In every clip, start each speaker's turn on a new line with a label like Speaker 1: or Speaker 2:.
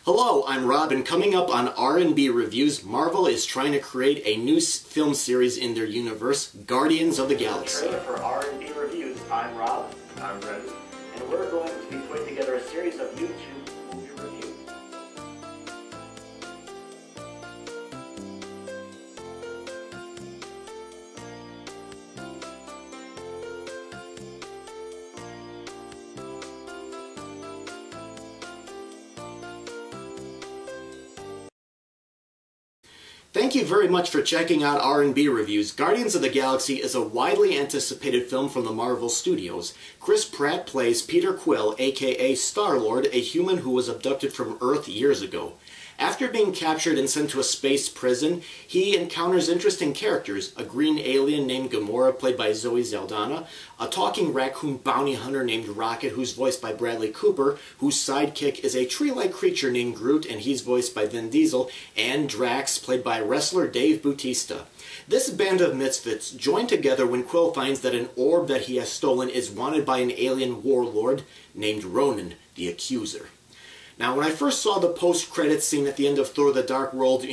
Speaker 1: Hello, I'm Rob, and coming up on R&B Reviews, Marvel is trying to create a new film series in their universe, Guardians of the Galaxy.
Speaker 2: For R&B Reviews, I'm Rob.
Speaker 3: I'm Brent.
Speaker 2: And we're going to be putting together a series of YouTube movie reviews.
Speaker 1: Thank you very much for checking out R&B Reviews. Guardians of the Galaxy is a widely anticipated film from the Marvel Studios. Chris Pratt plays Peter Quill, aka Star-Lord, a human who was abducted from Earth years ago. After being captured and sent to a space prison, he encounters interesting characters: a green alien named Gamora, played by Zoe Saldana, a talking raccoon bounty hunter named Rocket, who's voiced by Bradley Cooper, whose sidekick is a tree-like creature named Groot, and he's voiced by Vin Diesel, and Drax, played by wrestler Bautista. This band of misfits join together when Quill finds that an orb that he has stolen is wanted by an alien warlord named Ronan, the Accuser. Now, when I first saw the post-credits scene at the end of Thor: The Dark World,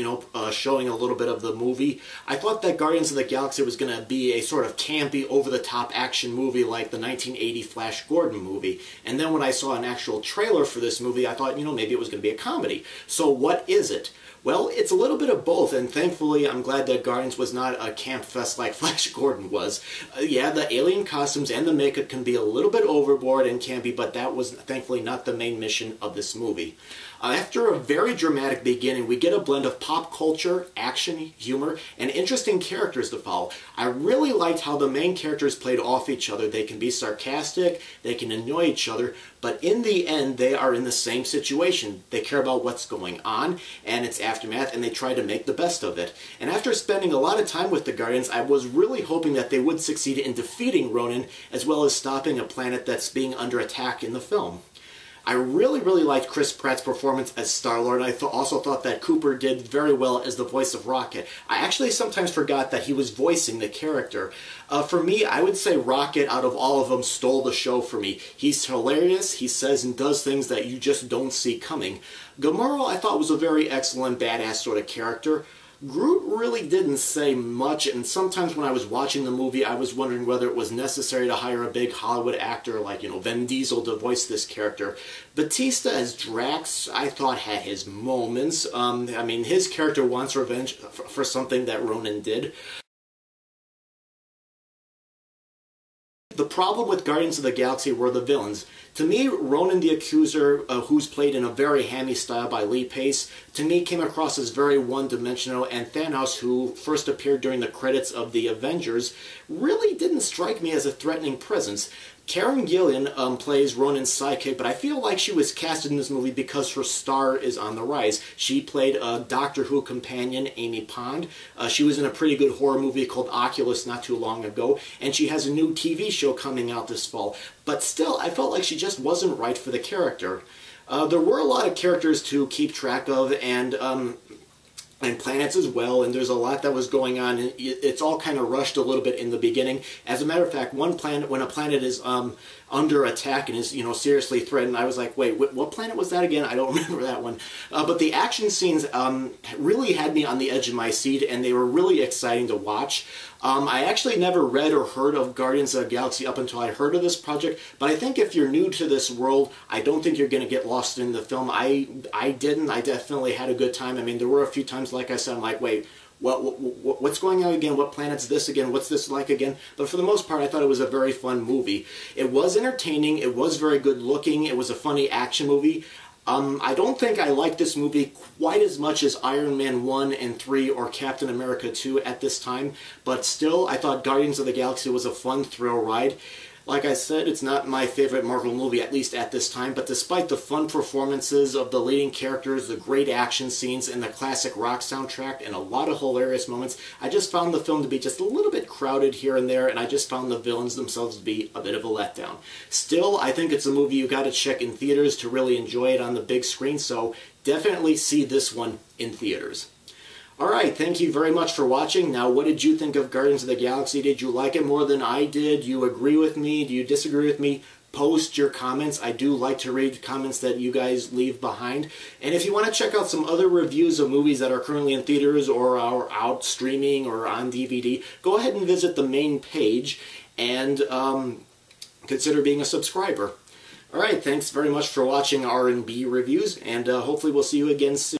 Speaker 1: showing a little bit of the movie, I thought that Guardians of the Galaxy was going to be a sort of campy, over-the-top action movie like the 1980 Flash Gordon movie. And then when I saw an actual trailer for this movie, I thought, maybe it was going to be a comedy. So what is it? Well, it's a little bit of both, and thankfully I'm glad that Guardians was not a camp fest like Flash Gordon was. Yeah, the alien costumes and the makeup can be a little bit overboard and campy, but that was thankfully not the main mission of this movie. After a very dramatic beginning, we get a blend of pop culture, action, humor, and interesting characters to follow. I really liked how the main characters played off each other. They can be sarcastic, they can annoy each other, but in the end, they are in the same situation. They care about what's going on and its aftermath, and they try to make the best of it. And after spending a lot of time with the Guardians, I was really hoping that they would succeed in defeating Ronan, as well as stopping a planet that's being under attack in the film. I really liked Chris Pratt's performance as Star-Lord, and I also thought that Cooper did very well as the voice of Rocket. I actually sometimes forgot that he was voicing the character. For me, I would say Rocket, out of all of them, stole the show for me. He's hilarious, he says and does things that you just don't see coming. Gamora, I thought, was a very excellent, badass sort of character. Groot really didn't say much, and sometimes when I was watching the movie, I was wondering whether it was necessary to hire a big Hollywood actor like, Vin Diesel to voice this character. Bautista as Drax, I thought, had his moments. His character wants revenge for something that Ronan did. The problem with Guardians of the Galaxy were the villains. To me, Ronan the Accuser, who's played in a very hammy style by Lee Pace, to me came across as very one-dimensional, and Thanos, who first appeared during the credits of the Avengers, really didn't strike me as a threatening presence. Karen Gillan plays Ronan's sidekick, but I feel like she was casted in this movie because her star is on the rise. She played a Doctor Who companion, Amy Pond. She was in a pretty good horror movie called Oculus not too long ago, and she has a new TV show coming out this fall. But still, I felt like she just wasn't right for the character. There were a lot of characters to keep track of, and planets as well, and there's a lot that was going on, and it's all kind of rushed a little bit in the beginning. As a matter of fact, when a planet is under attack and is, seriously threatened, I was like, wait, what planet was that again? I don't remember that one. But the action scenes really had me on the edge of my seat, and they were really exciting to watch. I actually never read or heard of Guardians of the Galaxy up until I heard of this project, but I think if you're new to this world, I don't think you're going to get lost in the film. I didn't. I definitely had a good time. There were a few times, like I said, I'm like, wait, what's going on again? What planet's this again? What's this like again? But for the most part, I thought it was a very fun movie. It was entertaining. It was very good looking. It was a funny action movie. I don't think I like this movie quite as much as Iron Man 1 and 3 or Captain America 2 at this time, but still, I thought Guardians of the Galaxy was a fun thrill ride. Like I said, it's not my favorite Marvel movie, at least at this time, but despite the fun performances of the leading characters, the great action scenes, and the classic rock soundtrack, and a lot of hilarious moments, I just found the film to be just a little bit crowded here and there, and I just found the villains themselves to be a bit of a letdown. Still, I think it's a movie you gotta check in theaters to really enjoy it on the big screen, so definitely see this one in theaters. Alright, thank you very much for watching. Now, what did you think of Guardians of the Galaxy? Did you like it more than I did? Do you agree with me? Do you disagree with me? post your comments. I do like to read comments that you guys leave behind. And if you want to check out some other reviews of movies that are currently in theaters or are out streaming or on DVD, go ahead and visit the main page and consider being a subscriber. Alright, thanks very much for watching R&B Reviews, and hopefully we'll see you again soon.